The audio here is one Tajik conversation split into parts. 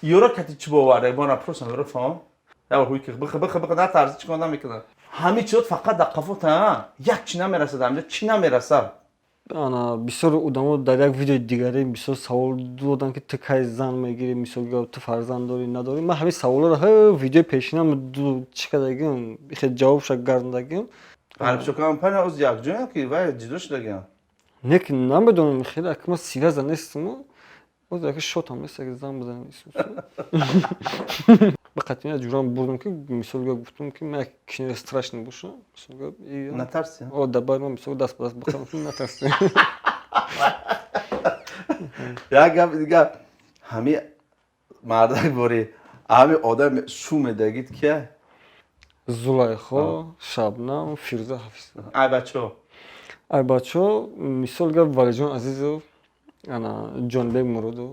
یورا کتی چی باوره بنا پروسم یورا فهم یا هوی که بخ نه ترس چی کنم میکنه همه چیز فقط در قفوت ها یک چی نمیرسه در چی نمیرسه Ana bisor udamo dar yak video digare bisor savol dodan ki tıkay zan megiri misol gav tu farzand dori nadori ma hami savollar ha video peşinam du çıkadagim xe cevap şaggardagim غالب شو کنم پناه از یک جایی که وای جدوش دگم nek namedonum xela akma siraza nesmo o da ki şotam mesela zan bazan istiyorsun. Fakat yine juran buldum ki misol gav gittim ki mek kine strashni boşa misol gav iyi. نه ترسی O da barma misol das bas bakalım ne tersi. یا گپ دیگه همه مردک بوری همه آدم شو میدگید که Zulayxo, Şabnam, Firza Hafiz. ای بچه Ay bacho, misol gav Valijon Azizov, ana Jonbek Murodov,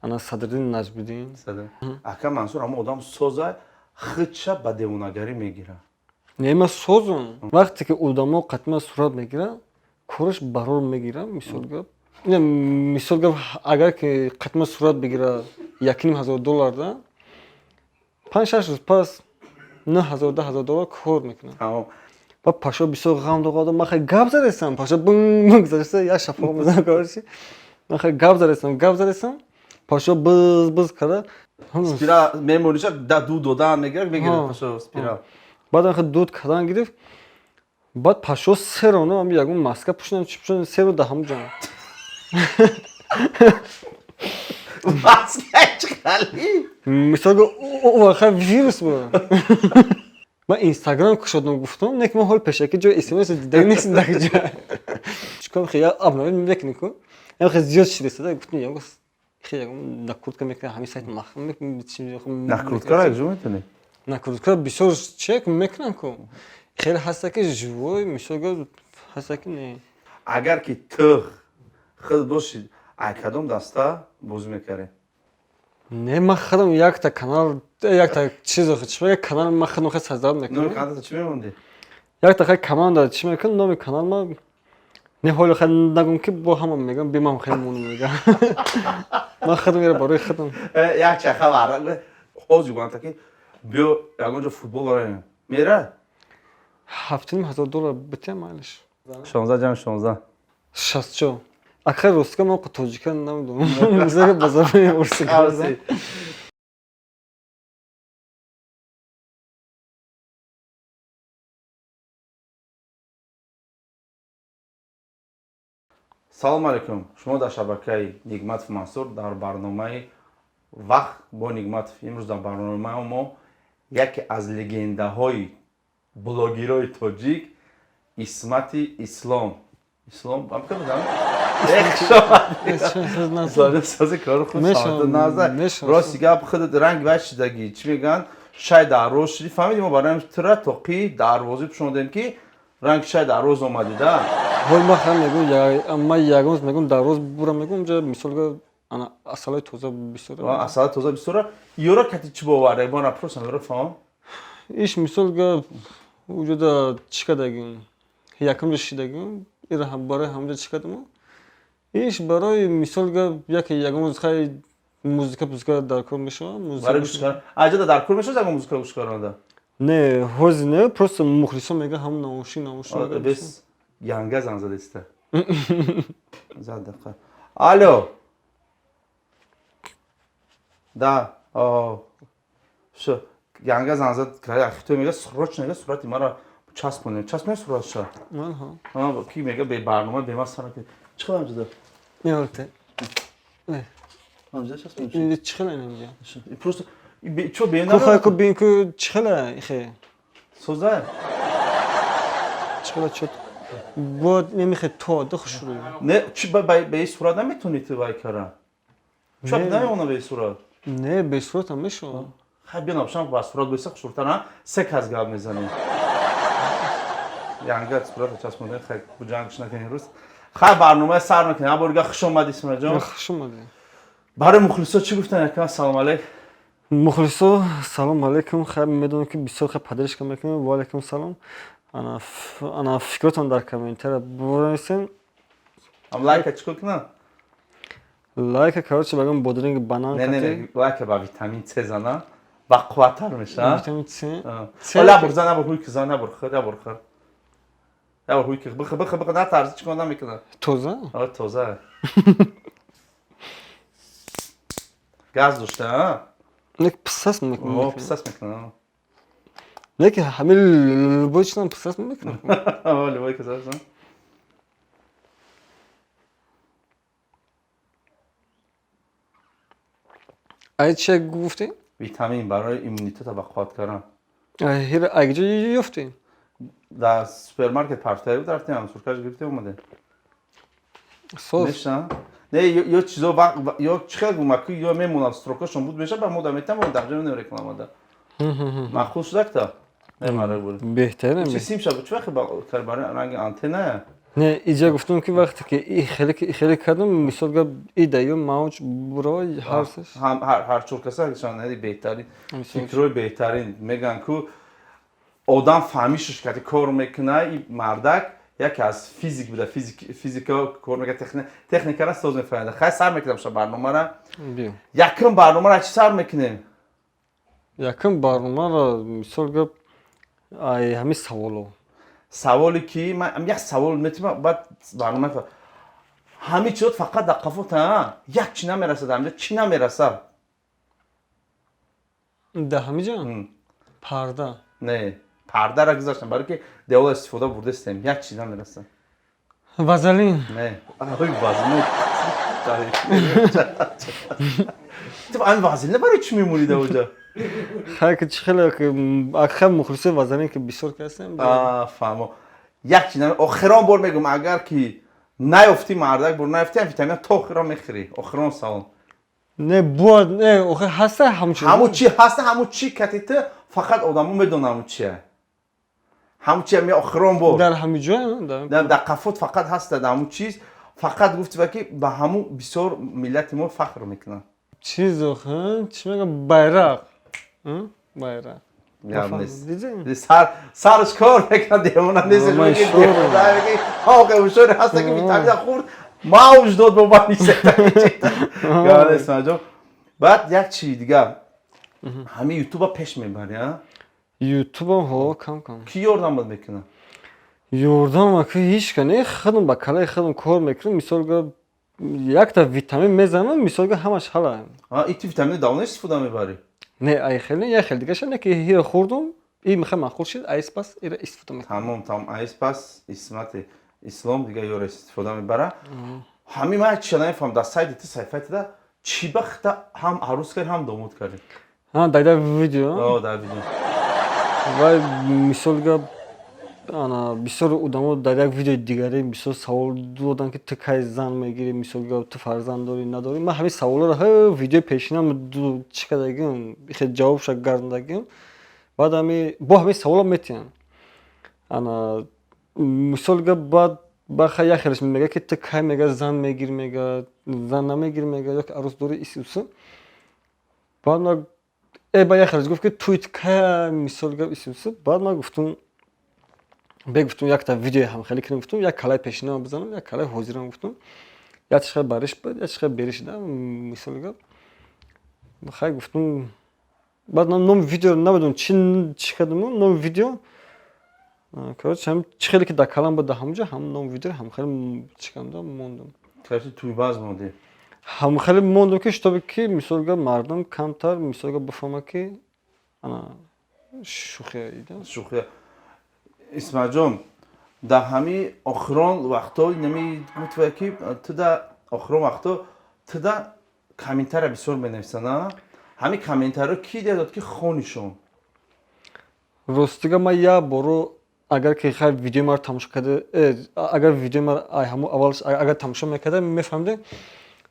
ana Sadreddin Najmiddin. اکا منصور همه آدم سوزه خودشه به دیوونگری میگیره Neyme sozun. Vakti ki udamo katma surat megira, koruş baror megira misol gav. Yine misol gav agar ki katma surat begira yakinim $1000 5-6 pas $1000 kor mekna. تمام و پاشا بیسو غم دو قادم من خیلی گپ زدستم پاشا بنگ گذاشته یا شفا میزنه کارشی من خیلی گپ زدستم پاشا بز کرده سپیرا میمونیشه دو دودن میگیره میگیره پاشو سپیرا بعد خیلی دود کردن گرفت بعد پاشا سه رو نه امی یکون ماسکه پوشیدم چی پوشیدم سه رو دهم جان ماسکه چخالی مثلا او خیلی ویروس بود من اینستاگرام کشیدم گفتم نک من حال پیشه که جو اسمس دیدن نیست دیگه چیکار خیلی ابنای میکنی کو یا خیلی زیاد شده است گفتم یا خیلی نکرد که میکنه همین سایت مخم میکنه نکرد کار اجازه میتونی نکرد کار بسیار چک میکنن کو خیلی هسته که جوی میشه هسته که نه اگر که تو خود باشی کدوم دسته بوز میکره نه من خودم یک تا کانال یک تا چیز خودم کانال من خودم خیلی سازد میکنم نوع کانال چی میموندی یک تا خیلی کمان داد چی میکنم نام کانال ما نه حالا خیلی نگم که با همون میگم بیمام خیلی مونو میگم من خودم میره برای خودم یک چه خبر خوزی گوانتا که بیو اونجا فوتبال داره میره $7000 بتیم مالش 16 جمع 16 60 آخر روز که ما قطعیکن نمیدونم میذاره بازار میورسی عرضی салом алейкум шумо дар шабакаи нигматов мансур дар барномаи вақт бо нигматов имрӯз дар барномаи мо яке аз легендаҳои блогерои тоҷик исмати ислом сази кори худ рости гап худат ранг вай шидагӣ чӣ мегӯянд шай дарвоз шидӣ фаҳмидӣ мо барои тура тоқи дарвозӣ пӯшондем ки ранги шай дарвоз омадида حال ما خیلی میگم من یکم میگم در روز برم میگم جا مثال که انا اصلا توزه بیشتره اصلا توزه بیشتره یورا کتی چی باوره بنا پروسم یورا فهم ایش مثال که وجود چیکادگیم یکم رشیدگیم ایره هم برای همونجا چیکادم ایش برای مثال که یکم از خیلی موزیکا در کار میشه برای گوش کردن اجازه در کار میشه زمان موزیکا گوش کردن نه حوزی نه پروست مخلصا میگه هم ناموشی بس янга зан задеста зад дақиқа алло да шо янга зан зад то мега сроч нега сурати мара часпоне суратша ки мега бе барнома бемасана ки чӣ қилам ҷуда меорте ҳамҷа часпоне чӣ қила инҷа просто чо бена ко бин ку чӣ қила ихе соза чӣ қила чот بود نمیخواد تو دخش روی نه چی به این صورت نمیتونی تو وای کارا چرا نمیونه به این صورت نه به صورت هم میشه خیلی بیان آبشام با صورت بیست خشورتر سه کس گاب میزنیم یعنی صورت چسبونده خیلی بجانگش نکنی روز خیلی برنامه سر نکنی ابرگا خوش اومدی اسم جان خوش اومدی برای مخلصا چی گفتن یکم سلام علیک مخلصا سلام علیکم خیلی میدونم که بسیار خیلی پدرش کم میکنم و علیکم سلام انا فکرتون در کامنتر بنویسین هم لایک چیکار کنم лайка короче багам бодринг банан نه لایک با ویتامین C زنه با قوتر میشه витамин С حالا برزا نبر هوی که زنه نبر خود نبر خود نبر هوی که بخ نه ترز چیکار نمیکنه тоза آره تازه گاز داشته ها нек писас мекунам پساس میکنه нек ҳамин любой чизам писас мекунам ولی وای که زن ай чӣ гуфтӣ ویتامین برای ایمونیته با قوت کردن ҳир айҷо ёфтӣ در سوپرمارکت پرتایی بود رفتیم هم سرکش گرفته اومده сос نشان نه یا چیزا یا چقدر گومکی یا میمونم استروکشون بود میشه با مودم میتم و در جمع رکلام داد من خوش دکتا نه مرا بود беҳтарин چی سیم شب چه وقت با کار برای رنگ آنتنه не иҷа гуфтам ки вақте ки хеле кардам мисол гап ида ё мавҷ буро ҳарсаш هر چور کسا نشان هدی بهترین فکروی بهترین میگن کو آدم فهمیشش که کار میکنه این مردک یکی از فیزیک بوده فیزیکا کار میکنه تکنیکا را ساز میفهمه خیلی سر میکنم شب برنامه را биё یکم برنامه را چی سر میکنیم якум барномаро мисол гап ай ҳамин саволо سوالی که من یک سوال میتونم بعد برنامه همین چیز فقط در قفوت ها یک چی نمیرسه در چی نمیرسه да ҳамиҷа парда نه پرده را گذاشتم برای که دیوال استفاده برده استیم یک چی نمیرسه вазалин نه آقای وزنه تو این وزنه برای چی میمونی در اونجا хай ки чӣ хеле хай мухлиси вазалин ки бисёр касем فهمو یک چی نمیرسه آخران بار میگم اگر که نیفتی مردک بر نیفتی هم ویتامین تا آخران میخری آخران سال не буад не охе ҳаста ҳамчун همون چی هست همون چی کتیته فقط آدمو میدونن همون چیه همون چی می آخران بار дар ҳамин ҷо در قفوت فقط هست در همون چیز فقط گفتی که به همون بسیار ملت ما فخر میکنن чиз охе чӣ мегӯям байрақ байрақ یا نیست дидӣ سرش کار میکنه دیمونه نیست من شور. آقا وشور هست که ویتامین خورد موج داد با من نیست یا نیست مجم بعد یک چی دیگه همین یوتیوب پیش میبری ها ютубам ҳо кам кам کی یاردم بود میکنه ёрдам ки ҳеч ка не худам ба калаи худам кор мекунам мисол гап якта витамин мезанам мисол гап ҳамаш ҳала این تو ویتامین داونه استفاده میبری не ай хеле я хел дигаша не ки ҳира хурдум и мехам махул шид айс пас ира истифода мекунам تمام айс пас исмат ислом دیگه یار استفاده میبره همین من چی نمیفهم در سایت تو صفحه دا چی بخت هم عروس کرد هم داماد کردی дайда видео در ویدیو вай мисол гап ана бисёр одамо дар як видеои дигаре бисёр савол доданд ки ту кай зан мегирӣ мисол гап ту фарзанд дорӣ надорӣ ман ҳамин саволоро видеои пешинам чӣ кардагим хе ҷавобша гардидагим баъд бо ҳамин саволо метиҳам ана мисол гап баъд ха як хелаш мега ки ту кай мега зан мегир мега зан намегир мега ё ки арӯз дорӣ исусу баъд ман ба як хелаш гуфт ки туит кай мисол гап исусу баъд ман гуфтум гуфтум якта видеои ҳамхелӣ кардем гуфтум як калаи пешинам бизанам як калаи ҳозирам гуфтум як чиша бариш буд як чиша бериш да мисол гап хай гуфтум баъд номи видеоро намедонам чӣ кардам номи видео короче ҳам чӣ хеле ки дар калам буд дар ҳамонҷо ҳам номи видеоро ҳамхеле чӣ кардам мондам کسی توی باز مونده ҳамхеле мондам ки штобе ки мисол гап мардум камтар мисол гап бифаҳма ки ана шӯхия ида شوخی اسمت جان در همین آخران وقتا نمی گفت که تو در آخران وقتا تو در کامنتر بسیار بنویسن همین کامنتر رو کی داد که خونشون ростига ман як боро агар ки хай видеои маро тамошо карда агар видеои маро ҳамон аввалаш агар тамошо мекардам мефаҳмидем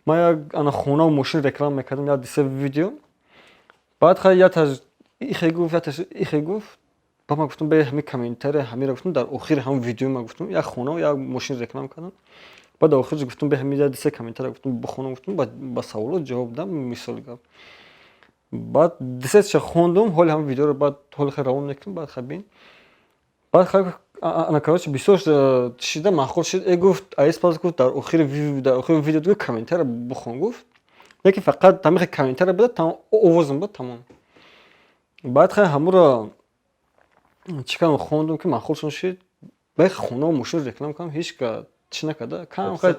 ман як ана хонаву мошин реклама мекардам як диса видео баъд хай яташ ихе гуфт яташ ихе гуфт ба ман гуфтам бе ҳамин комментари ҳаминро гуфтам дар охири ҳамон видеои ман гуфтам як хонаву як мошин реклама кардам баъд дар охириш гуфтам бе ҳамин як диса комментари гуфтам бихонам гуфтам ба саволот ҷавоб дам мисол гап баъд дисаша хондум ҳоли ҳамон видеоро баъд ҳоли хай равон мекунам баъд хай бин баъд хай ана короче бисёр шида махол шид гуфт айспас гуфт дар охир видео комментар бхон гуфт яки фақат тамихи комментар буда там овозим буд тамом баъд хай ҳамуро чикам хондум ки махолшон шид бай хона мошин реклам кам ҳеч ка чи накарда кам хай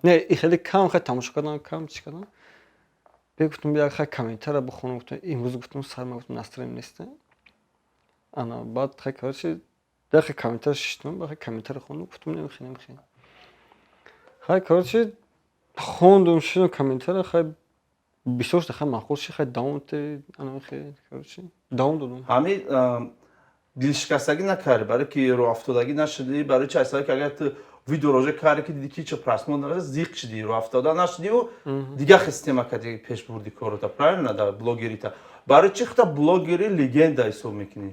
не и хеле кам хай тамошо кардам кам чи кардам гуфтум як хай комментар бхонам гуфтам имрӯз гуфтам сарма гуфтам настроем нест ана баъд хай короче дахи комментар шиштам бахи комментар хондум гуфтум намехонам хай короче хондум шидам комментар хай бисёр хай махол шид хай даунт ана хай короче даун додам ҳами дилшикастагӣ накардӣ барои ки роҳафтодагӣ нашудӣ барои чизҳое ки агар ту видео роҷа кардӣ ки дидӣ ки чо просмотр надошт зиқ шудӣ роҳафтода нашудиву дигар система кардӣ пеш бурдӣ корота правильно да блогерита барои чӣ хата блогери легенда ҳисоб мекунӣ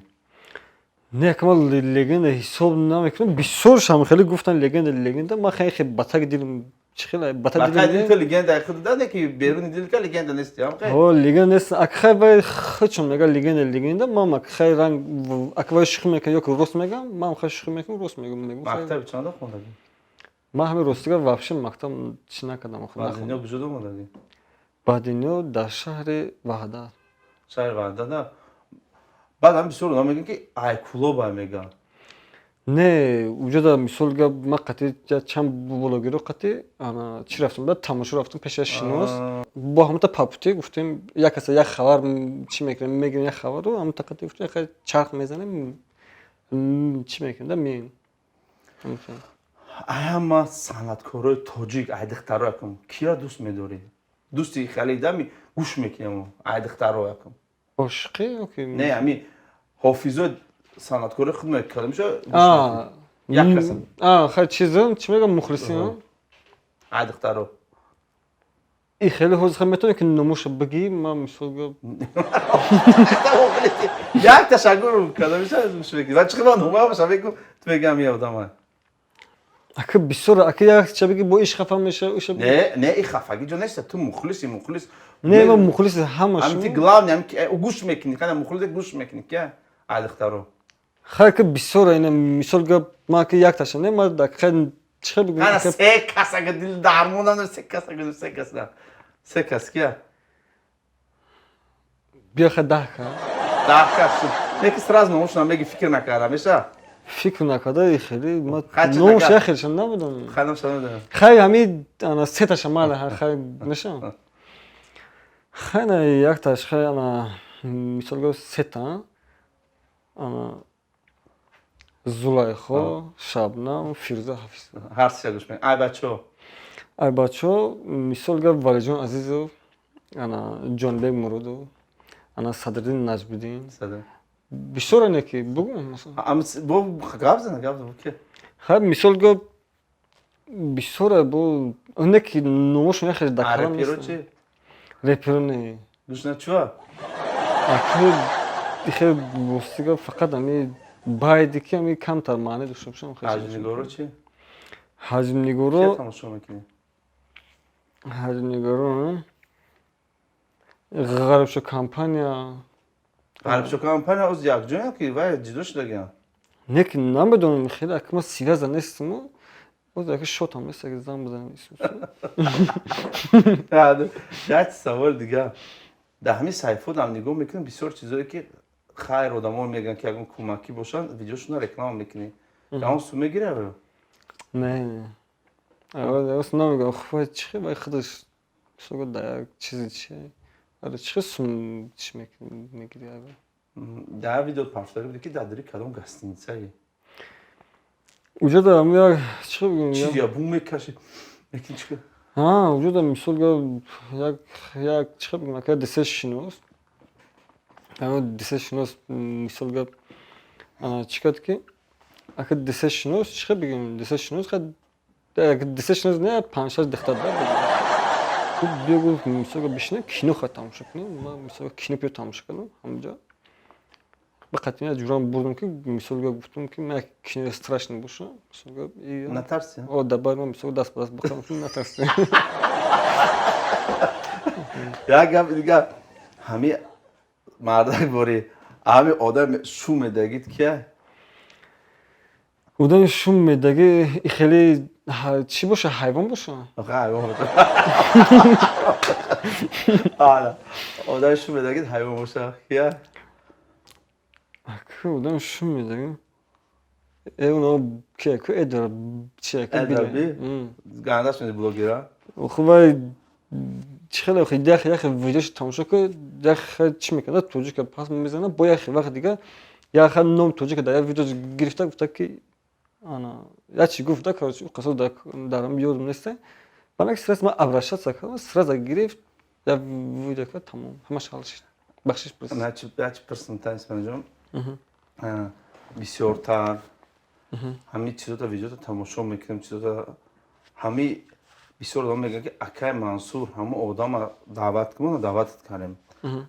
не камал легенда ҳисоб намекунам бисёршам хеле гуфтан легенда ман хеле батак дилм чихела батак дил легенда худа не ки беруни дил ка легенда нест ям хай о легенда нест акхай вай хачом мега легенда мам акхай ранг аквай шух мекан ёки рост мегам мам хай шух мекам рост мегам мактаб чанда хондагӣ ман ҳамин ростига вообще мактаб чи накардам бадинё буҷуд омадагӣ бадинё дар шаҳри ваҳдат шаҳри ваҳдат да баъд ҳам бисёр одам мегӯянд ки айкулоба мегӯянд не уҷода мисол гап ман қатъи чанд блогеро қатъи ана чӣ рафтам буда тамошо рафтам пеши шинос бо ҳамата папутӣ гуфтем як каса як хабар чӣ мекунем мегирем як хабарро ҳамата қатъи гуфтем яхе чарх мезанем чӣ мекунем да меем аяма санъаткорои тоҷик айдихтаро якам кира дӯст медорӣ дӯсти хеле дами гӯш мекунем айдихтаро якам ошиқӣ оки не ами ҳофизои санъаткори худ мекардам шо як каса хай чизам чӣ мегам мухлисин айдихтаро и хеле ҳозир хай метавонӣ ки номуша бигӣ ман мисол гап як ташаккур кардам ва чӣ ман нома бошам бигӯ ту мегам я одама ака бисёр ака як ча бигӣ бо иш хафа меша уша не и хафагӣ ҷо нест ту мухлис не ман мухлис ҳамаш ами ти главни ами гӯш мекунӣ хана мухлис гӯш мекунӣ ки айдихтаро хай ки бисёр ина мисол гап ман ки як таша не ман да хай чӣ бигӯ хана се касага дил дармонам се каса се кас кия бия хай даҳ кас не ки сразу номушонам меги фикр накардам меша фикр накарда хеле ман номуш я хелшан набудам хай ҳами ана се таша мала хай меша хай на як таш хай ана мисол гап сета ана зулайхо шабнам фирӯза ҳафиз ҳар се гӯш мекунам ай бачаҳо мисол гап валиҷон азизов ана ҷонбек муродов ана садриддин наҷмиддин бисёр ане ки бугу гап зана гап ки хай мисол гап бисёр бо оне ки номашон яхе дакара нест реперо не гӯш начува хе мусига фақат ами байди ки ами камтар маъне дошта бошам ҳаҷмнигоро чи ҳаҷмнигоро тамошо мекунӣ ҳаҷмнигоро ғарибшо компания оз якҷоя ки вай ҷудо шудагиам не ки намедонам хеле ака ман сериоза нестимо оз яка шотам нест ака зан бизанам як савол дигар дар ҳамин сайфҳоам нигоҳ мекунам бисёр чизое ки хайр одамо мегӯянд ки ягон кӯмакӣ бошанд видеошонро реклама мекунӣ ягон сум мегирад не намегӯям хуб чихе вай худаш да як чизи чи ара чихе сум чи мегирӣ дар видео пафтари буди ки дар дори кадом гостиницае уҷода ам як чихе бигӯям чизи я бум мекаши мекунӣ чӣ уҷода мисол як чихе бигӯям ака десешинос десешинос мисол гап чӣ кард ки ака десешинос чихе бигӯям десешинос десешинос не панҷ-шаш дихтар биё гуфт мисол гап бишинем кино хай тамошо кунем ман мисол кино биё тамошо кардам ҳамаҷо ба қатъи ҷурам бурдам ки мисол гап гуфтам ки ман як кино страшно боша мисол гап натарси дар байи ман мисол даст ба даст бахам натарси як гап дигар ҳами мардак бори ҳами одам шу медагид кия Odan şum medagi xeli çi boşa hayvan boşa. hayvan باشه حالا آدمشون بگید حیوان باشه یا Akı odan şum medagi. Ono ki eder çi eder bir گندش میده بلوگرا خوبه خیلی خیلی داخل ویدیوش تماشا که داخل چی میکنه توجه که پس میزنه با یه وقت دیگه یا خیلی نام توجه که در ویدیو گرفته گفته که انا یا چی گفته که قصد دارم یادم نیسته بنا که سرس ما ابرشات سکه سرس گرفت یا ویدیو که تمام همش حالش بخشش پرس я чи персонтайн اسپانجام بسیارتر همین چیزا ویدیو تماشا میکنیم چیزا همین بسیار آدم میگن که اکای منصور همون آدم دعوت کنه دعوت کنیم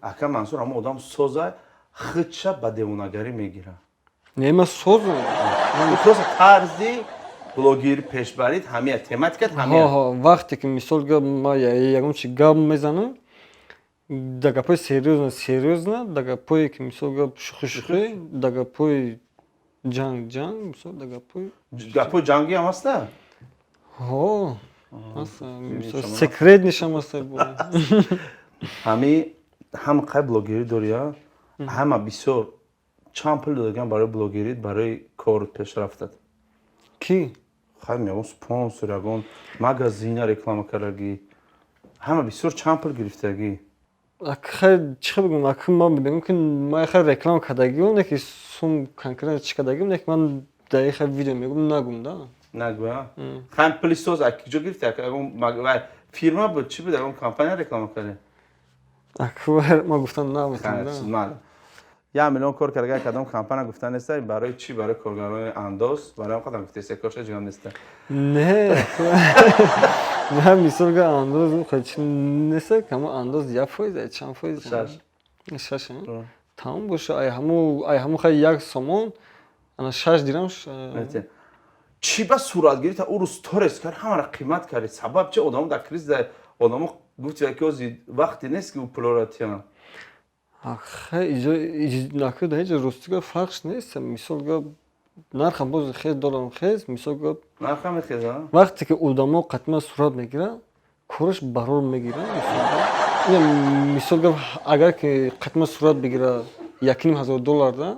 اکای منصور همون آدم سوزای خودش با دیوانگری میگیره نمیشه سوزه خلاص طرزی بلوگیر پیش برید همین تماتیکت همین ها وقتی که مثال ما یکم چی گام میزنم داگه پای سریوزنا داگه پای که مثال شوخی داگه پای جنگ مثال داگه پای گپو جنگی هم هست نه ها مثلا سکرت نشم مثلا همین هم قبل بلوگری داریا همه بسیار چند پول دادن برای بلوگری برای کار پیشرفت کی خیلی میگم سپانسر یگان مغازین رکلام کردگی همه بسیار چند پول گرفتگی خیلی چه بگم اگه من بگم که ما خیلی رکلام کردگی اونه که سوم کنکران چی کردگی اونه که من دقیقا ویدیو میگم نگم دا نگو خیلی پولی سوز اکی گرفته اگه فیرما بود چی بود اگه کمپانی رکلام کرده اگه ما گفتم نمیتونم مال یا میلیون کار کرده کدام کمپانی گفتن نیست برای چی برای کارگران انداز برای هم قدم گفته سکارش جهان نیست نه نه مثال که انداز خیلی نیست که ما انداز یا فایده چند فایده شش تمام باشه ای همو خیلی یک سامان انا شش دیرمش چی با صورت گیری تا او رو استوریس کرد همه را قیمت کرد سبب چه آدمو در کریز ده آدمو گفت که وقتی نیست که او پلوراتیان آخه اینجا نکرده هیچ رستگاه فرقش نیست مثال که نرخم باز خیلی دارم خیلی مثال که نرخم خیلی وقتی که آدما قطعا صورت میگیره کارش برار میگیره مثال که اگر که قطعا صورت بگیره $1,500 ده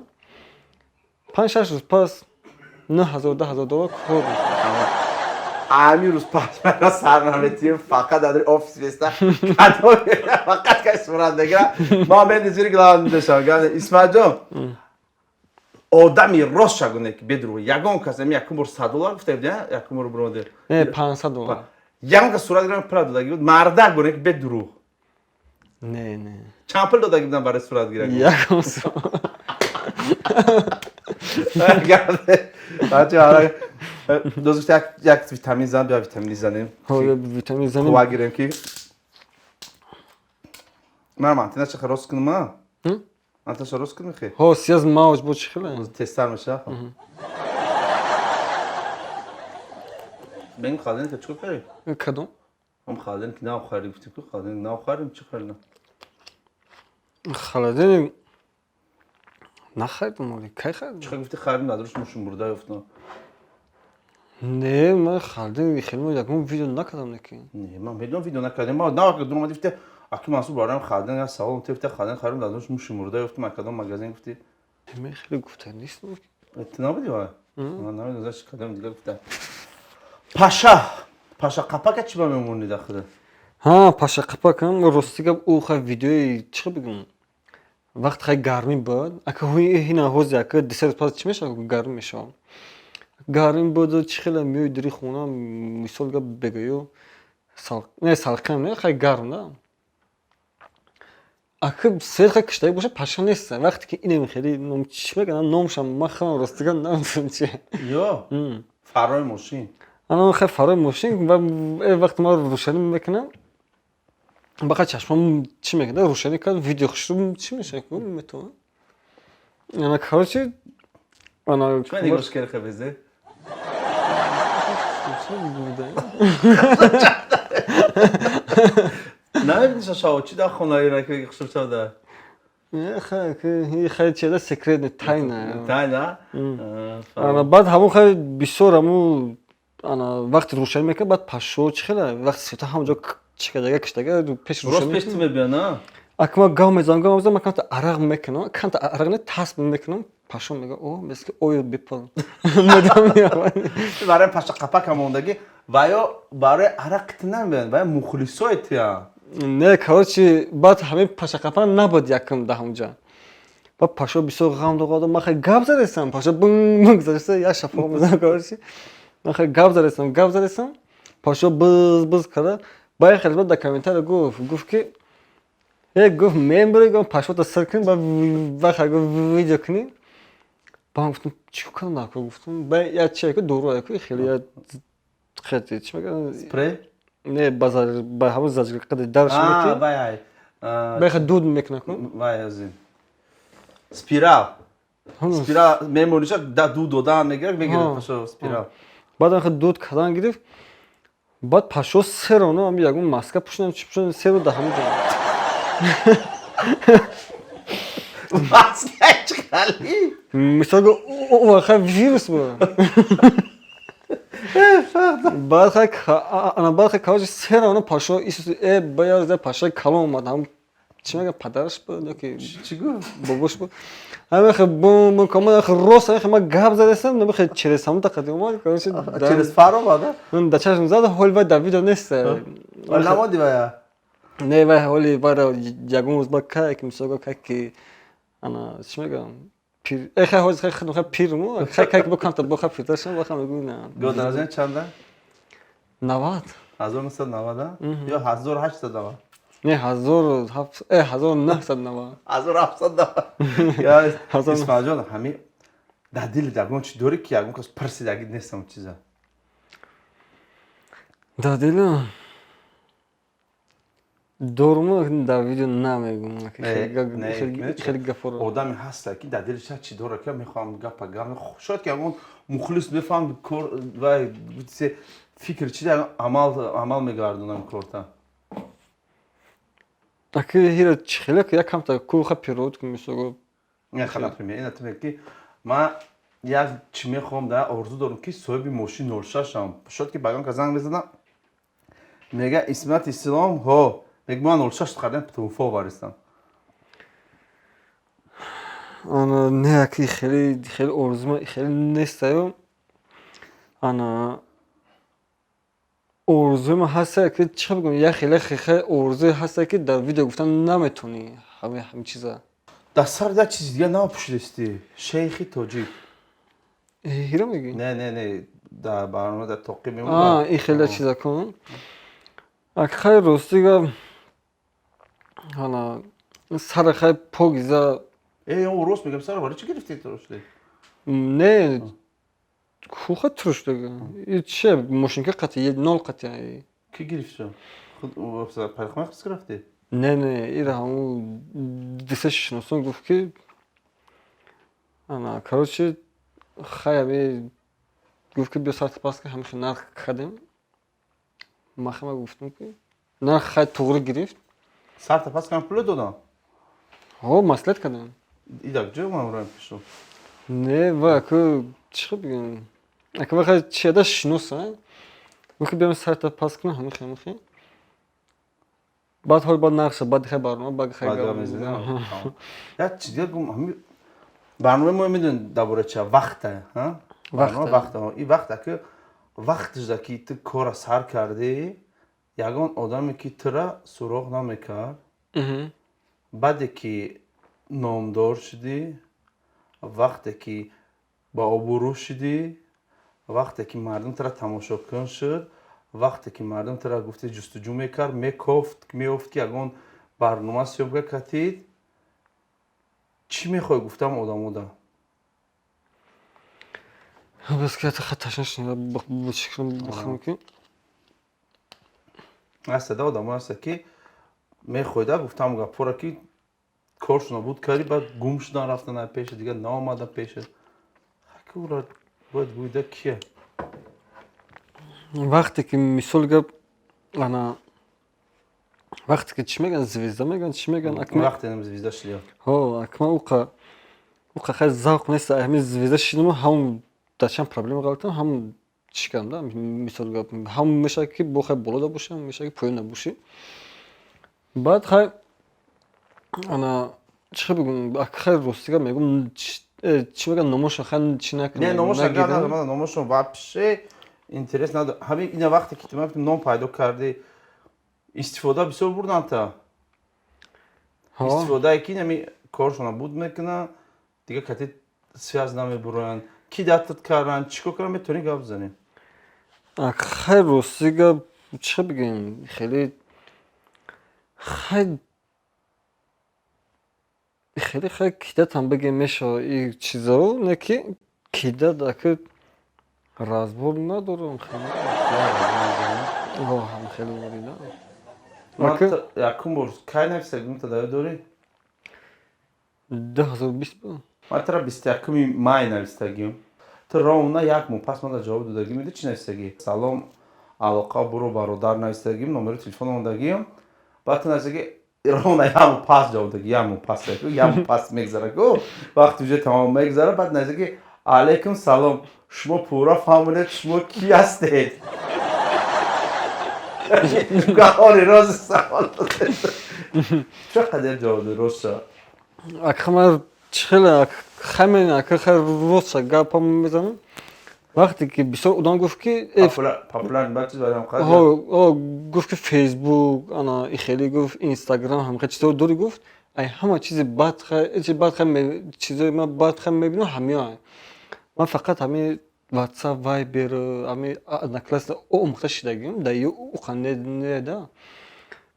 5-6 روز پس $9,000-10,000 کار همین روز پس من سرنامه‌تیم فقط در آفیس بیسته فقط که صورت بگیره ما من دیزیری گلان داشتم اسمت جان آدمی راست شگونه که بدرو یگان کسی می $100 گفته بودی $1 برونده نه $500 یگان که صورت گرم پرا دادگی بود مرده گونه که بدرو نه چند پول دادگی بودن برای صورت گیره یگان صورت بچه حالا دوست یک ویتامین زن بیا ویتامین زنیم ویتامین زنیم خواه گیریم که من تینه چه خراس کنم من تینه چه خراس کنم خیلی ها سیاز ماوش بود چه خیلی تستر میشه بگیم خالدین که چکو کاری؟ کدوم؟ هم خالدین که ناو خواهری گفتیم که خالدین ناو خواهریم چه خواهریم؟ خالدین نخواهردم ولی کی خواهردم؟ چه گفتی خواهریم ندارش موشون برده افتنا نه من خالدین خیلی ما یکم ویدیو نکردم نکی نه من میدونم ویدیو نکردیم ما نه که دونم دیفته اکی منصور بارم خالدین یا سوال تفته خالدین خواهریم ندارش موشون برده افتم اکادم مغازین گفتی من خیلی گفته نیست اتنا بدی وای من نمیدونم ازش کدام دیگه گفته پاشا قپاک چی با میمونی داخله ها پاشا قپاکم راستی که او خیلی ویدیوی چه بگم وقت خیلی گرمی بود اگه هینا حوزی اگه دیسر پاس چی میشه گرم میشه گرم بود چه خیلی میوی دری خونه مثال که بگیو نه سالکم نه خیلی گرم نه اگه سر خیلی کشته باشه پاشا نیست وقتی که اینه میخری نام چی بگم نامشم ما خیلی راستی که نمیدونم چیه یا فرای ماشین انا خیلی فرای ماشین و وقتی ما روشنی میکنم بخاطر چشمم چی میگه روشنی کرد ویدیو خوشم چی میشه که میتونه انا کارچی انا چه نگاش کرد خبزه نه میشه شاو چی در خونه را که خوشم شده خیلی چیزا سکرت نه تاینا تاینا انا بعد همون خیلی بسیار همون انا وقت روشن میکنه بعد پاشو چخیله وقت سیتا همونجا چیکار کشتگه رو پیش روز روشن پیش تو میبینه اکما گام میزنم من کنم عرق میکنم کنم عرق نه تاس میکنم پاشو میگه او مثل اویل بیپل مدام برای پاشا قپا کموندگی و یا برای عرق نمیبین و مخلصایت یا نه کارچی بعد همه پاشا قپا نبود یکم ده اونجا بعد پاشو بسیار غم دو ما خیلی گاب زدم پاشو بونگ زدم یا شفا میزنم کارچی من خیلی گاب زدم پاشو بز کرد با خیلی بعد کامنتار گفت که گفت ممبری گفت پاشو تا سر کنیم و خیلی ویدیو کنیم با هم گفتم چی کنم نکنم گفتم با یا چیه که دورو که خیلی خیلی چی میگن سپری نه بازار با همون زجر قدر درش میکنی وای با خیلی دود میکنه وای از این سپیرال مموریش دود دادن میگیره پاشو سپیرال بعد خیلی دود کردن گرفت بعد پاشو سر اونو هم یکم ماسک پوشیدم چی پوشیدم سر رو دهنم جان ماسک خالی مثلا او خیلی ویروس بود بعد خیلی انا بعد خیلی کاج سر اونو پاشو ایست باید از پاشو کلام اومد هم چی میگه پدرش بود که چی گفت باباش بود همه خیلی بوم کاملا خیلی روز خیلی ما گاب زدم نمی خیلی چرا سمت قدیم اومد کارش چرس فارو بادا من دچارم زد هول و دوید نیست ولی نمودی ویا نه و هولی بارا یگون روز با که میسوگو که انا چی میگم پیر خیلی حاضر خیلی پیر مو خیلی بکنم تا بخوام فیلترشم بخوام بگم نه گودرازین چنده 90 1990 یا 1890 نه 1700 1990 1790 یا اسماعیل جان همین دادیل داگون چی دوری که یگون کس پرسی داگی نیستم چیزا دادیل دورمو در ویدیو نمیگم خیلی گفور آدمی هست که دادیلش چی دوره که میخوام گپ شاید که اون مخلص بفهم کار و فکر چی در عمل میگردونم کارتا اکی هیرا خیلی که یکم تا کوخه پیرود که میسوگو نه خلاص میگم این که ما یک چی میخوام در آرزو دارم که صاحب ماشین نورشا شم شاید که بگم که زنگ بزنم میگه اسمت اسلام ها میگه من نورشا خریدم توفا وارستم انا نه اکی خیلی آرزو خیلی نیستم انا آرزوم هست که چه بگم یه خیلی آرزو هست که در ویدیو گفتن نمیتونی همه چیزا در سر در چیز دیگه نپوشیدستی شیخی تاجیک هیرا میگی نه در برنامه در توقی میمونه این خیلی چیزا کن اگه خیلی راستی حالا سر خیلی پوگیزا اون روز میگم سر برای چی گرفتی تو روشتی نه خوخه تروش دیگه این چه ماشین که قطعی نال قطعی کی گرفت شو خود پرخمه خیلی گرفتی نه ایره همون دیسش شناسون گفت که انا کاروچه خیلی گفت که بیا ساعت پاس که همیشه نرخ کردیم ما خیلی گفتم که نرخ خیلی توغری گرفت ساعت پاس کنم پول دادم ها مسئلت کردم ایدک جو من رو پیشو نه و اکو چه بگم اکو بخواه چه دا شناسه گفت که بیام ساعت پاس کنم همیشه بعد با نقشه بعد خیلی برنامه بعد خیلی میزنم یا چی دیگه همین برنامه ما میدون درباره چه وقته ها وقته این وقته که وقتش که تو کار سر کردی یگان آدمی که تو را سراغ نمیکرد بعد که نامدار شدی وقتی که با آبرو شدی وقتی که مردم تو را تماشاکن شد وقتی که مردم تو را گفته جستجو میکرد میگفت که اگه برنامه سیوگه کتید چی میخوای گفتم آدم دا بس که تا خطش نشنیده بخونم که هسته دا آدم هسته که میخوای دا گفتم گفت که کارش نبود کردی بعد گم شدن رفتن پیش دیگه نامده پیش که اون باید بوده کیه وقتی که مثال گفت انا вақте ки чӣ мегӯянд звезда мегӯянд чӣ мегӯянд вақте ном звезда шидем. акман уқа хай завқ нест ҳамин звезда шидиму ҳамон дачан проблема галатам ҳамон чӣ кардам да мисол гап ҳамон мешавад ки бо хай болода боши ҳамон мешавад ки поён набоши баъд хай ана чӣ хай бигӯм хай ростига мегӯм чӣ мегӯянд номошон хай чӣ накунем Не, номошон надо, номошон вообще интерес надо. Ҳамин ина вақте ки ту ном пайдо кардӣ, истифода бисёр бурдан та. Истифодае ки нами коршона буд мекунан, дига кати связ намебуранд. Ки даттат кардан, чӣ кор кардан метавонӣ гап занӣ. хай ростига чӣ хай бигӯем хеле хай кидатам бигем мешавад ин чизаро не ки кидат аки разбор надорам хеле хеле ворида Якум бор кай нависагим та даёд дорӣ? 2020 буд. Ман тара 21 май нависагим. Ту ровна як моҳ пас ман ҷавоб додагӣ. Медонӣ чӣ нависагӣ? Салом, алоқа буру бародар нависагим, номери телефонам додагим. Баъд ту нависагӣ ровна як моҳ пас ҷавоб додагӣ. Як моҳ пас як моҳ пас мегзара ку. Вақти уже тамом мегзара, баъд нависагӣ алайкум салом. Шумо пурра фаҳмидед шумо ки ҳастед? Гаҳони рози савол додед. Чақадр ҷавоб додӣ ростша? Акман хеле хамин хай ростша гапам мезанам. Вақте ки бисёр одам гуфт ки популярен ба чиз барам қад. гуфт ки Facebook, ана хеле гуфт Instagram ҳам хай чизо дори гуфт. Ай ҳама чизи бад хай чизои ман бад хай мебинам ҳамиён. Ман фақат ҳамин WhatsApp, Viber, ҳамин одноклассники омӯхта шидагим, да ё уқанеда.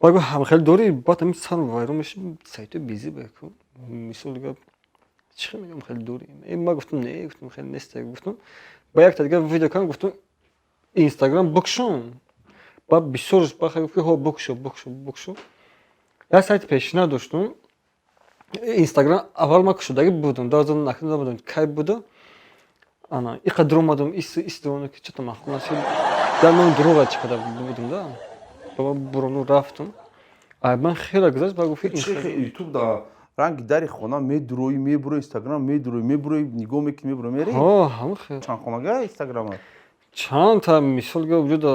Багу ҳам хеле дори баъд ҳамин сарм вайрон мешим сайтои безӣ беку. Мисол гап чӣ хел мегӯям хеле дори. Ман гуфтам не, гуфтам хеле неста гуфтам. Ба як та дига видео кардам гуфтам Instagram букшон. Баъд бисёр бахай гуфт ки ҳо букшо. Як сайти пешина доштам. Instagram аввал ман кушодагӣ будам, 2019 намедонам кай буда. Ана иқадр омадам истивона ки чата махкум шуд. Дар ман дурӯға чӣ қадар будам да. Ба бурону рафтам. Ай ман хеле гузашт ба гуфти YouTube да ранги дари хона медуроӣ, мебуроӣ, Instagram медуроӣ, нигоҳ мекунӣ, мебуроӣ, мери? ҳама хеле. Чанд хонага Instagram? Чанд та мисол гап вуҷуда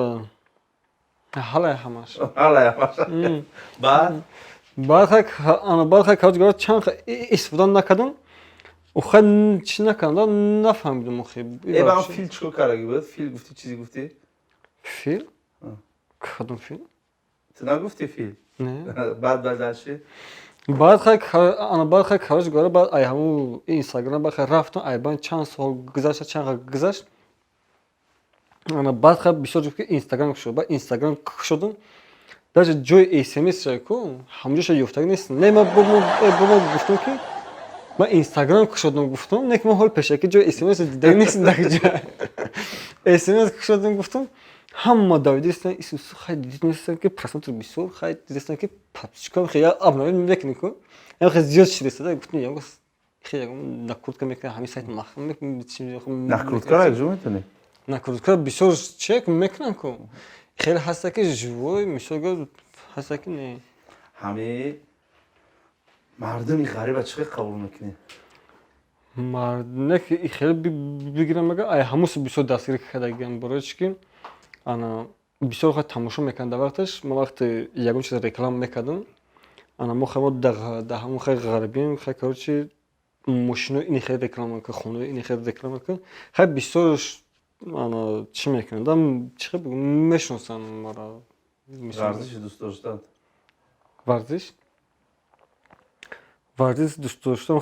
ҳалай ҳамаш. Баъд хай каҷгара чанд истифода накардам. Хай чӣ накардам нафаҳмидам охир. Ба фил чӣ кор кардаги буд? Фил гуфтӣ, чизе гуфтӣ? Фил? Кадом фил? Ту нагуфтӣ фил? Не. Баъд чӣ? баъд хай каҷгара баъд ай ҳамун Instagram баъд хай рафтам ай баъд чанд сол гузашта чанд хай гузашт. Баъд хай бисёр ҷо ки Instagram кушод. Баъд Instagram кушодам. Даже ҷои SMS ку ҳамҷоша ёфтагӣ нест. Не ман бо ман гуфтам ки ман Instagram кушодам гуфтам. Не ки ман ҳол пеша ки ҷои SMS дидагӣ нест даҷа. SMS кушодам гуфтам. Ҳама давидистан исус хай дидистан ки просмотр бисёр хай дидистан ки папчикам хеле обновлен мекунӣ ку. Я хай зиёд шидиста гуфтам я хеле накрутка мекунам ҳамин сайт махрум мекунам. Накрутка раҷо метавонӣ? Накрутка бисёр чек мекунам ку. Хеле ҳаста ки живой мисол гап ҳаста ки не. Ҳамин мардуми ғариба чӣ хел қабул мекунӣ? Не ки хеле бигирам мага ай ҳамусо бисёр дастгирӣ кардагиам барои чӣ ки ана бисёр хай тамошо мекардам дар вақташ. Ман вақте ягон чиз реклама мекардам. Ана мо хай да ҳамон хай ғарибим хай короче мошинои ини хеле реклама мекунад, хонаи ини хеле реклама мекунад. Хай бисёр ана чӣ мекунад? Чӣ хай бигӯм мешиносанд мара. Варзиши дӯст доштанд? Варзиш дӯст доштам.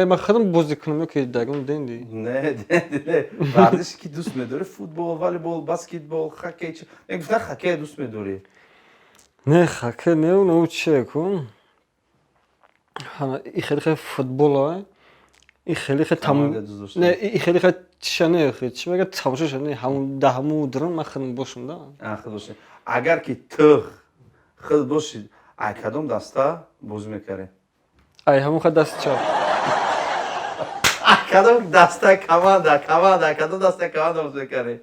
Ман худам бозӣ кунам ё ки дагон денди. Не. Варзиши ки дӯст медорӣ? Футбол, волейбол, баскетбол, хоккей чӣ? Ман гуфтам хоккей дӯст медорӣ? Не хоккей не ну чие ку. Ҳана и хеле футбола. И хеле не и хеле чане чӣ мегӯяд тамошо шане ҳамун да ҳамун дурам ман худам бошам да. Худ бошӣ. Агар ки ту худ бошӣ ай кадом даста бозӣ мекардӣ? Ай ҳамун хай дасти чап. Кадом даста команда, кадом даста команда боз мекардӣ?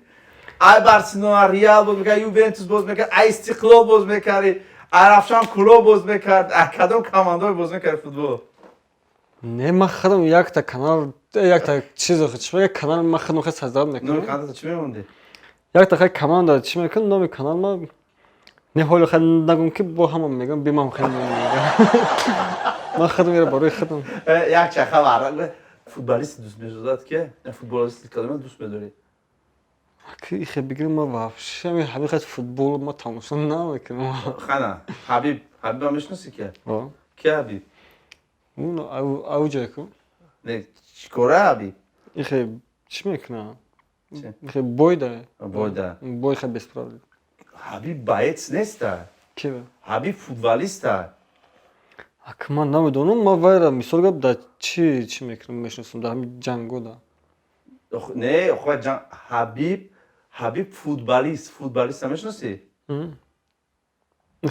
Ай Барселона, Реал боз мекардӣ, Ювентус боз мекардӣ, ай Истиқлол боз мекардӣ, Арабшон куло боз мекард, кадом командой боз мекард футбол? Не махадам якта канал, якта чизо чима канал махадам хас саздам Номи мекунам. командата чӣ мемонди? Якта хай команда чи мекунам, номи канал ма не ҳоли хай нагум ки бо ҳама мегам бимам хай мегам. Махадам ира барои хадам. Як чаха вара футболист дӯст медорад ки? Футболист кадома дӯст медорӣ? Ки хай бигирам ма вообще ҳамин футбол ма тамошо намекунам. Хана, Ҳабиб мешнаси ки? Ва. Ки Ҳабиб? اون اوجه Не, чикора Ҳабиб? خیلی چی میکنه؟ چه؟ خیلی بویده Бойда. بوی خیلی بسپرده Ҳабиб боец неста. کی به؟ Ҳабиб футболиста. اگه من نمیدونم ما وایرا مثال گفت دا چی میکنم میشناسم دا همین جنگو دا Не, хӯ ҷан Ҳабиб футболист мешнаси?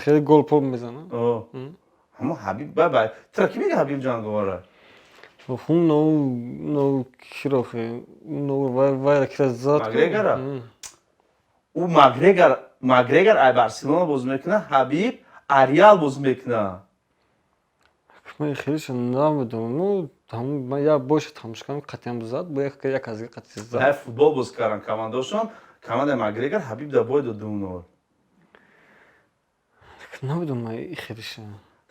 خیلی گل پول میزنه ҳамон Ҳабиб баба. Тра ки мега Ҳабиб ҷанговара? اون نو کی رو خیلی نو وایرا کی زاد Макгрегора? ӯ Макгрегор ай Барселона боз мекуна, Ҳабиб ай Реал боз мекуна. من خیلیش نمیدونم من یا باشه تماش کنم قطعیم زد با یک از یک قطعی زد ҳай футбол боз кардан командашон, командаи Макгрегор Ҳабиб да бойда дунор. نمیدونم من خیلیش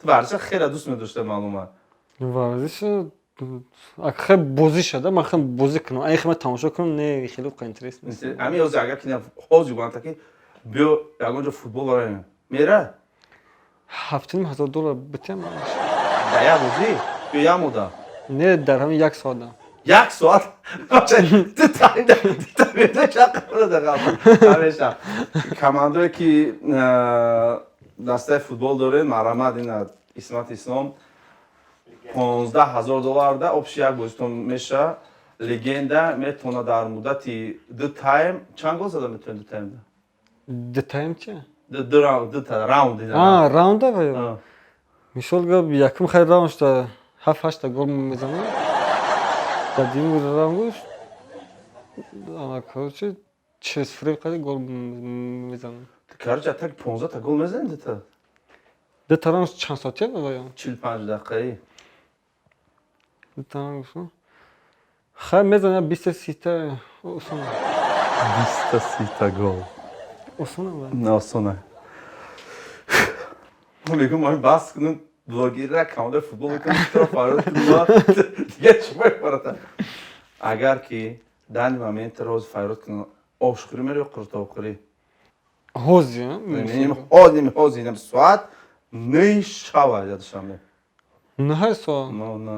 Ту варзиш хеле дӯст медошта маълума. ورزش اگه خیلی بازی شده من خیلی بازی کنم اگه من تماشا کنم نه خیلی اینترست نیست Ами ҳозир агар ки ҳозир гӯянта ки биё ягонҷо футбол бароем. Мера? $70,000 بتیم Да як бозӣ? Биё як мудда? نه در همین یک ساعت Як соат? Ҳамеша. Командое ки дастаи футбол дорем, Марамад ина Исмат Ислом $15,000 да обши як бозитон меша. Легенда метавона дар муддати 2 тайм чанд гол зада метавонад 2 таймда? детаیم چه؟ 2 раунд. раунда бая مثال گفت یکم خیلی راوندش تا 7-8 گل میزنه در دیم راوندش اما короче через фрикади гол میزنه Короче, так 15 та гол мезанем дета? دتا راوند چند ساعتیه بابا 45 دقیقه‌ای. دتا راوند خیلی میزنه 20-30 تا اصلا 230 та гол. اصلا Не осона. Мегум ай бас кунем блогерра командаи футбол мекунем тра фарод кунем. Дига чӣ мебарата? Агар ки дар момент роз фарод кунем ошхӯрӣ мерӣ ё қуртовқурӣ? ҳози ҳозир инам соат наи шава ядашаме. наҳай со Не.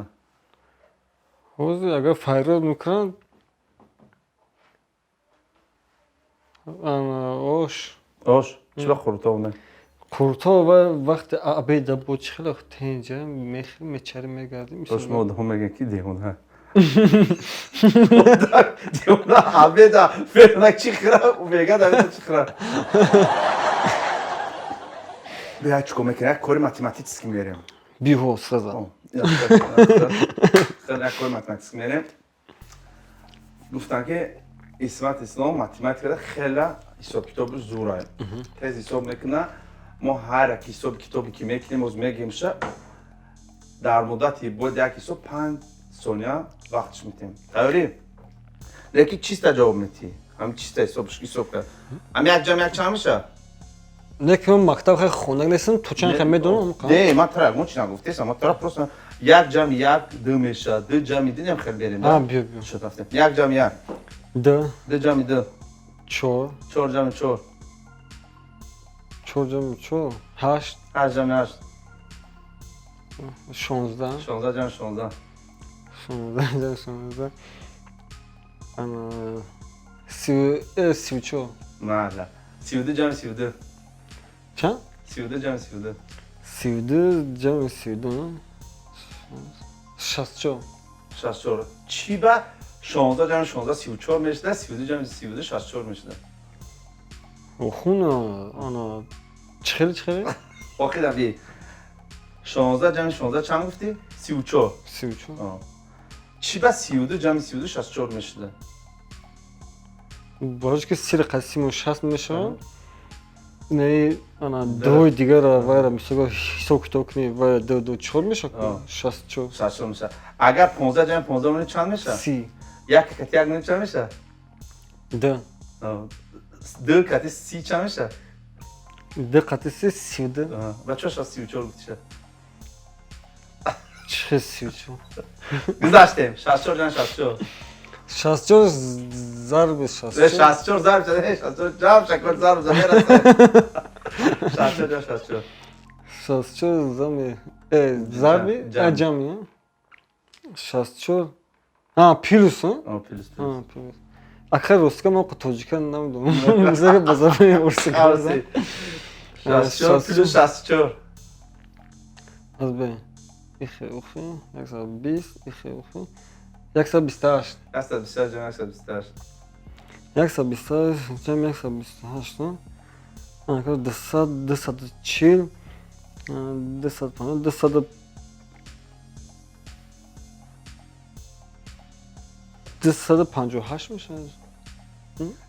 ҳози агар файрод мекунад ош Ош чӣ вақт қуртов не? қурто ва вақти абеда бо чӣ хело тенҷа мечари мегардим Ош мо одамҳо мегӯянд ки девона. Девона абеда фернак чӣ хира мегӯяд абеда чӣ хира. Бия чӣ мекунем? Як кори математически мерем. биҳо сраза Як кори математически мерем. Гуфтанд ки Исмат Ислом математикада хеле ҳисоб-китоби зӯрае. Тез ҳисоб мекуна. Мо ҳар як ҳисоби китобе ки мекунем оз мегемша дар муддати бояд як ҳисоб 5 сония вақтш метем. Тайёрӣ? Лекин чиста ҷавоб метиҳӣ. Ҳамин чиста ҳисоб кард. Ҳам як ҷамъ як чанд меша? неки ман мактаб хеле хонак нестам ту чанд хел медонам Не, ман тра мо чӣ нагуфтесам. Ман тра просто як ҷамъ як 2 меша. 2 ҷамъи 2 нем хел берем. биё Шо тафтем. Як ҷамъи як. 2 2 ҷамъи 2. 4 4 ҷамъи 4. 4 ҷамъи 4 8 8 ҷамъи 8. 16 16 ҷамъи 16. 16 ана 34 Мала. 32 ҷамъи 32. чанд 32 ҷамъи 32. 32 ҷамъи 32 64 64. Чӣ ба 16 ҷамъи 16 34 мешуда, 32 ҷамъи 32 64 мешуда. охуна ана чӣ хеле Оқида би 16 ҷамъи 16 чанд гуфтӣ? 34. 34 Чӣ ба 32 ҷамъи 32 64 мешуда? барои ки сири қасиму 60 мешавад не ана дой дигара вайра мисога ҳисоб китоб кунӣ ва ду чор мешад 64 64 میشه. اگر 15 جمع 15 میشه چند میشه؟ 30 یک کتی یک نیم چند میشه؟ да دو کتی 30 چند میشه؟ دقتی 32 و چه 34 میشه؟ چه 34 گذاشتیم 64 جمع 64 64 ضرب 64 64 ضرب شده 64 جمع شکل ضرب زده رسته 64 جمع 64 64 зами зарби Ҷамъ. ҷамъи 64 а плюс плюс плюс ахир рустка мо тоҷика намедонам зага ба забони орси Арси 64 плюс 64 азбе ихе ухи 120 ихе ухи 128 128 جمع 128 128 ҷамъи 128 ака 200 240 250 200 258 мешавад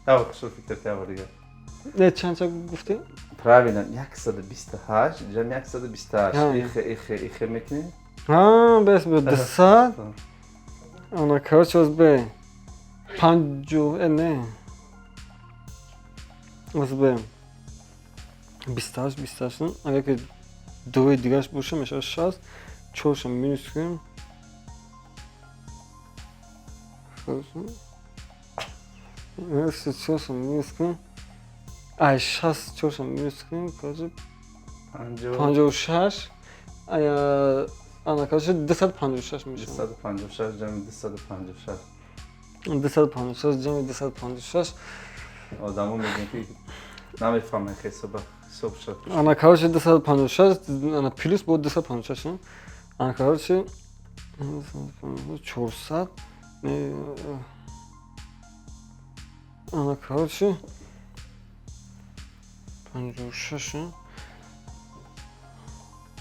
давай қушо фикр кар дига не чанча гуфтӣ правильно 128 جمع 128 ихе мекунӣ бес 200 ана короче азбе 50 не азбе 28 агар ки дуи дигараш боша мешавад 60 чорша минус кунем чорша минус кунем ай 60 чорша минус кунем короче 56 ана короче 256 мешавад 256 جمع 256 256 ҷамъи 256 одамо мегӯянд ки намефаҳманд ҳисоб шуд ана короче 256 ана плюс бо 256 ана короче 400 ана короче 56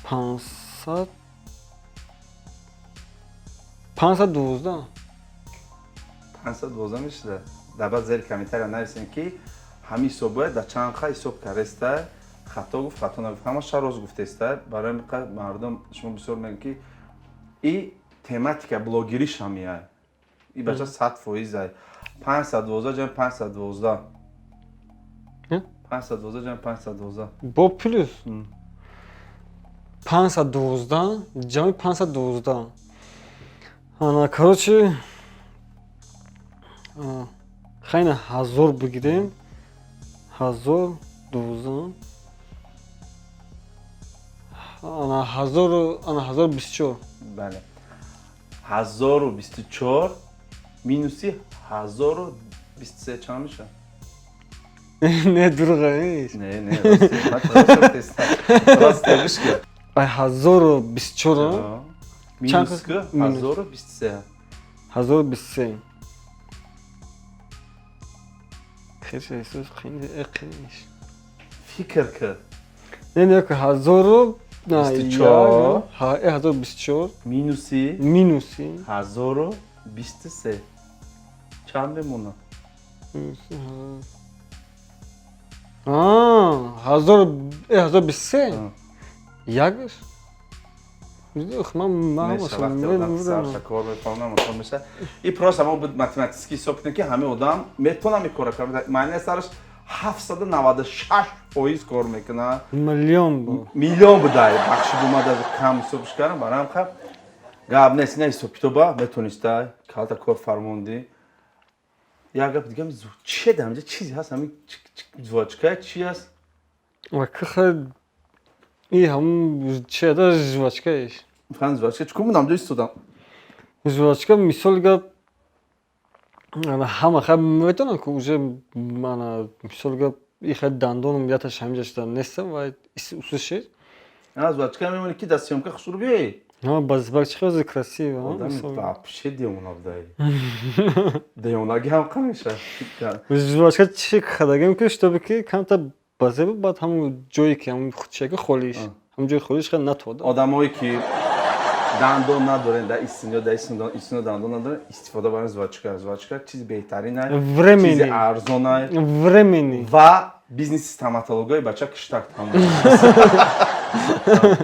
500 512 512 мешуда дабад зери комментария нависем ки ҳами ҳисобояд дар чанд қа ҳисоб кареста хато гуфт хато нагуфт ҳамаша рост гуфтеста барои ин қа мардум шумо бисёр мегӯед ки и тематика блогерӣ шамия и бача 100% ай 512 ҷамъи 512 512 ҷамъи 512 бо плюс 512 ҷамъи 512 ана короче хайна 1000 бигирем 1012 ана 1024 бале 1024 минуси 1023 чанд мешавад не дурӯғ аст не рост ай 1024 минус ки 1023 1023 хеша эсос хини эқиш фикр кар не ки 1000 24 1024 минуси минуси 1023 чанд мемонад 1023 ягш и просто мо математически ҳисоб кунем ки ҳамаи одам метавонад кор кард маъне сараш 796% кор мекунад миллион будай бахши думада кам ҳисобш кардам барам хаб гап нест не ҳисоб китоба метонистай калта кор фармондӣ як гап дигам чӣ дамҷа чизе ҳаст ҳамин звачка чӣ аст вакха и ҳам чи да жвачкаиш фан звачка чӣ кум намҷа истодам жвачка мисол гап ана ҳама хаб метонам ки уже мана мисол гап иха дандонам яташ ҳамҷа шуда нестам ва усуши звачка мемони ки дар съёмка хушур биёи бачка ӯзи красива вообще демонавдай демонаги ҳам қамеша жвачка чи хадагем ки чтобы ки камта базеба баъд ҳамун ҷое ки ҳамун худчаки холиш ҳамун ҷои холиш хел натода одамое ки дандон надорен дар истино дандон надорен истифода барен звачка чизи беҳтарин ай чизи арзон ай времени ва бизнеси стоматологияи бача киштак тамом.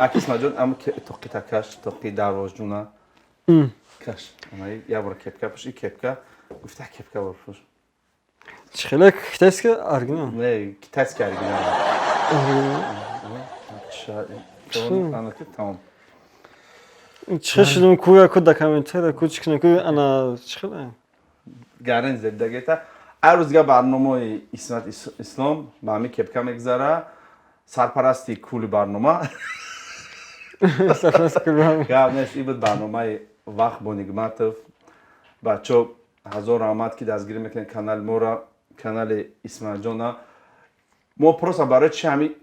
Акисмаҷон ам тоқи такаш, тоқи дарвозҷуна. Каш. Амаи ябор кепка пуш, и кепка. Гуфта кепка бопуш. Чихелек китайский оригинал. Не, китайский оригинал. Ана ки тамом. Чихешидум куя ку документара ку чихна ку ана чихела. Гарен зебдагета. Арӯзга барномаи Исмат Ислом ба ҳамин кепка мегзара. Сарпарасти кули барнома. Гап нест, ин буд барномаи Вақт бо Нигматов. Бачо ҳазор раҳмат ки дастгирӣ мекунед канали моро, канали Исматҷона. Мо просто барои чи ҳамин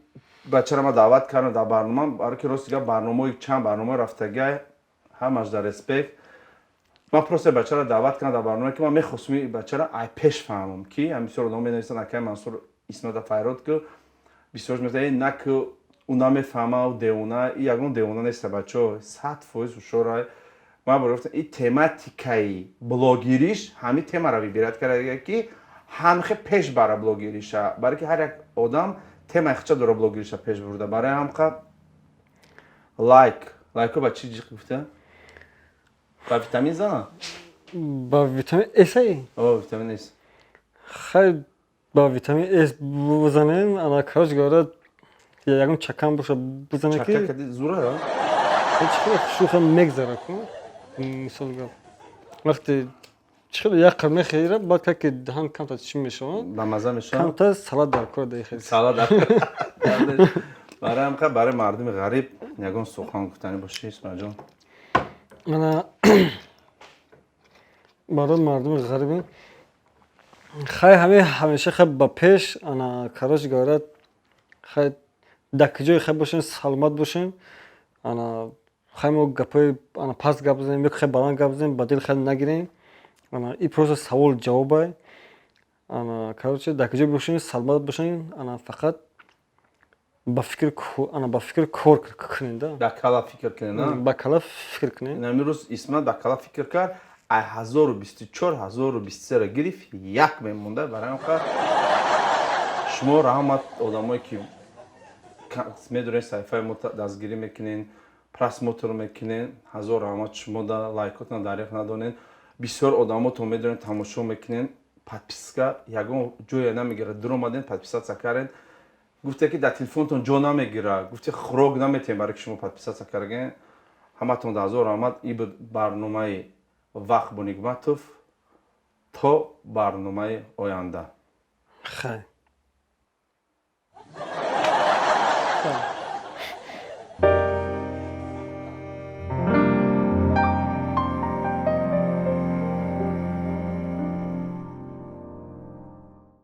бачаро ма даъват кардам дар барнома, барои ки рости гап барномаи чанд барнома рафтага ҳамаш дар респект. Ман просто бачаро даъват кардам дар барнома ки ман мехостум ин бачаро ай пеш фаҳмам ки ҳам бисёр одам менависанд акай Мансур Исмата Файрод ки бисёр мегӯянд на ки ӯ намефаҳма ӯ девона, ин ягон девона нест бачо 100% ҳушёрай. Ман бо гуфтам ин тематикаи блогириш ҳамин темаро вибират карда ки ҳамихе пеш бара блогириша, барои ки ҳар як одам темаи хича дора блогириша пеш бурда. Барои ҳамқа лайко ба чӣ гуфта? Ба витамин зана? Ба витамин С ай? О, витамин С. Хай ба витамин С бузанем, ана короче говоря, ягон чакан боша бузане ки. Чака кади зура ё? Чихела шуха мегзара ку. Мисол гап. Вақте чихела як қар мехира, баъд как ки даҳан камта чӣ мешавад? Ба маза мешавад? Камта салат дар кор даи хел. Салат дар. Барои ҳамқа барои мардуми ғариб ягон сухан гуфтанӣ боши Исматҷон. Ана барои мардуми ғариби хай ҳамеша хай ба пеш, ана короче говоря, хай дар куҷои хай бошем, саломат бошем. Ана хай мо гапои ана паст гап бизанем, ёки хай баланд гап бизанем, ба дил хай нагирем. Ана ин просто савол ҷавобай. Ана короче дар куҷои бошем, саломат бошем, ана фақат ба фикр кор кунем да. Ба кала фикр кунем, на? Ба кала фикр кунем. Имрӯз Исмат ба кала фикр кард, ай 1024 1023 гирифт, як мемонда. Барои ҳамқа шумо раҳмат одамое ки медонед саҳифаи мо дастгирӣ мекунед, просмотр мекунед, ҳазор раҳмат шумода лайкотон дарёфт надонед. Бисёр одамотон медонед тамошо мекунед, подписка ягон ҷое намегирад, дур омадед подписатсия кардед. Гуфте ки дар телефонтон ҷо намегирад, гуфте хӯрок наметем барои ки шумо подписатсия кардаген. ҳаматон ҳазор раҳмат. ин буд барномаи Вақт бо Нигматов. То барномаи оянда. Хай.